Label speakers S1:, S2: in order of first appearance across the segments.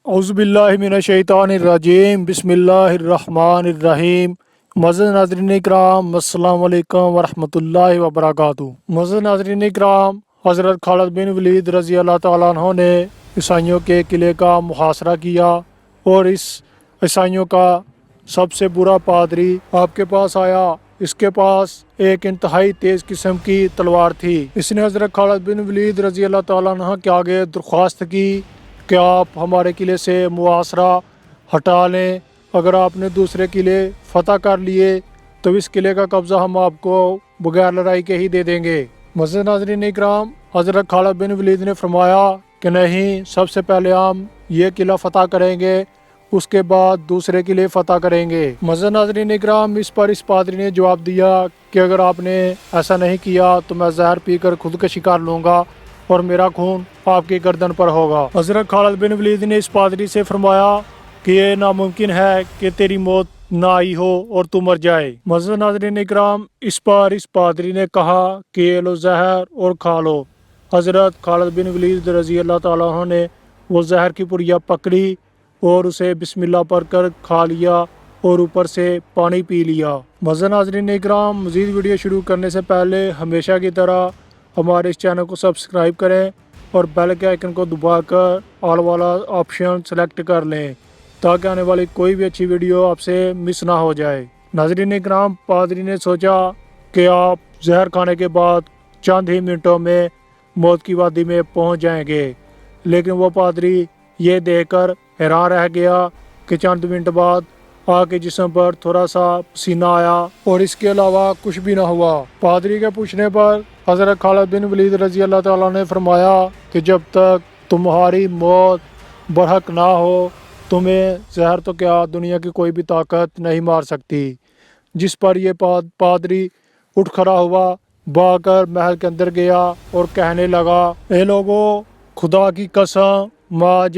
S1: औज़ुबिल्लाहिमिनश्शैतानिर्रजीम बिस्मिल्लाहिर्रहमानिर्रहीम। मज़ीद नाज़रीन इकराम अस्सलाम-ओ-अलिकम वरहमतुल्लाहि वबरकातुहू। मज़ीद नाज़रीन इकराम, हज़रत खालिद बिन वलीद रज़ी अल्लाह ताला अन्हो ने ईसाइयों के किले का मुहासरा किया और इस ईसाइयों का सबसे बुरा पादरी आपके पास आया। इसके पास एक इंतहाई तेज़ किस्म की तलवार थी। इसने हज़रत खालिद बिन वलीद रज़ी अल्लाह ताला अन्हो के आगे दरख्वास्त की कि आप हमारे किले से मुआसरा हटा लें। अगर आपने दूसरे किले फतह कर लिए तो इस किले का कब्ज़ा हम आपको बगैर लड़ाई के ही दे देंगे। मज़ीद नाज़रीन इकराम, हज़रत खालिद बिन वलीद ने फरमाया कि नहीं, सबसे पहले हम ये किला फतह करेंगे, उसके बाद दूसरे किले फतह करेंगे। मज़ीद नाज़रीन इकराम, इस पर इस पादरी ने जवाब दिया कि अगर आपने ऐसा नहीं किया तो मैं जहर पी कर खुदकशी कर लूँगा और मेरा खून आपकी गर्दन पर होगा। हज़रत खालिद बिन वलीद ने इस पादरी से फरमाया कि ये नामुमकिन है कि तेरी मौत ना आई हो और तू मर जाए। मज़ीद नाज़रीन इकराम, इस पर इस पादरी ने कहा कि ये लो जहर और खा लो। हज़रत खालिद बिन वलीद रज़ी अल्लाह ताला अन्हु ने वो जहर की पुड़िया पकड़ी और उसे बिस्मिल्लाह पढ़कर खा लिया और ऊपर से पानी पी लिया। मज़ीद नाज़रीन इकराम, मज़ीद वीडियो शुरू करने से पहले हमेशा की तरह हमारे इस चैनल को सब्सक्राइब करें और बेल के आइकन को दबाकर ऑल वाला ऑप्शन सेलेक्ट कर लें ताकि आने वाली कोई भी अच्छी वीडियो आपसे मिस ना हो जाए। नाज़रीन इकराम, पादरी ने सोचा कि आप जहर खाने के बाद चंद ही मिनटों में मौत की वादी में पहुंच जाएंगे, लेकिन वो पादरी ये देखकर हैरान रह गया कि चंद मिनट बाद आपके जिस्म पर थोड़ा सा पसीना आया और इसके अलावा कुछ भी ना हुआ। पादरी के पूछने पर हज़रत खालिद बिन वलीद रज़ी अल्लाह ताला ने फरमाया कि जब तक तुम्हारी मौत बरहक ना हो, तुम्हें जहर तो क्या दुनिया की कोई भी ताकत नहीं मार सकती। जिस पर यह पादरी उठ खड़ा हुआ, भागकर महल के अंदर गया और कहने लगा, ए लोगों, खुदा की कसम, मैं आज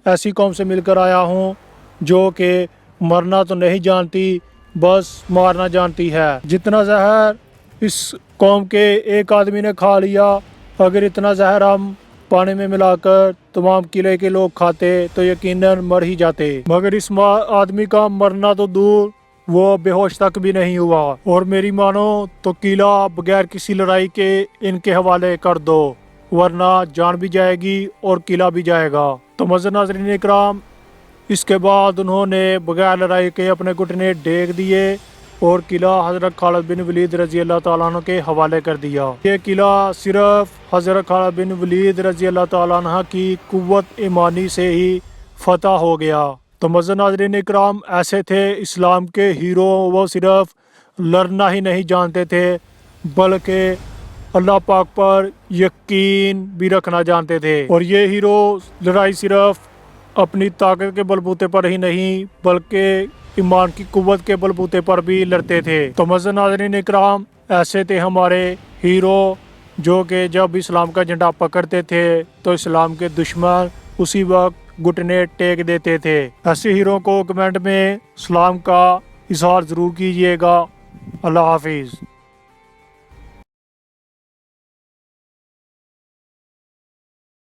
S1: ऐसी कौम से मिलकर आया हूँ जो कि मरना तो नहीं जानती, बस मारना जानती है। जितना जहर इस कौम के एक आदमी ने खा लिया, अगर इतना जहर हम पानी में मिलाकर तमाम किले के लोग खाते तो यकीनन मर ही जाते। मगर इस आदमी का मरना तो दूर, वो बेहोश तक भी नहीं हुआ। और मेरी मानो तो किला बगैर किसी लड़ाई के इनके हवाले कर दो, वरना जान भी जाएगी और किला भी जाएगा। तो मज़ीद नाज़रीन इकराम, इसके बाद उन्होंने बगैर लड़ाई के अपने घुटने टेक दिए और किला हज़रत खालिद बिन वलीद रज़ी अल्लाह ताला अन्हु के हवाले कर दिया। ये किला सिर्फ हज़रत खालिद बिन वलीद रज़ी अल्लाह ताला अन्हु की कुव्वत ईमानी से ही फतह हो गया। तो मज़ीद नाज़रीन इकराम, ऐसे थे इस्लाम के हीरो। वो सिर्फ लड़ना ही नहीं जानते थे बल्कि अल्लाह पाक पर यकीन भी रखना जानते थे। और ये हीरो लड़ाई सिर्फ अपनी ताकत के बलबूते पर ही नहीं बल्कि ईमान की कुव्वत के बलबूते पर भी लड़ते थे। तो मज़ीद नाज़रीन इकराम, ऐसे थे हमारे हीरो जो कि जब इस्लाम का झंडा पकड़ते थे तो इस्लाम के दुश्मन उसी वक्त घुटने टेक देते थे। ऐसे हीरो को कमेंट में इस्लाम का इजहार ज़रूर कीजिएगा। अल्लाह हाफिज़।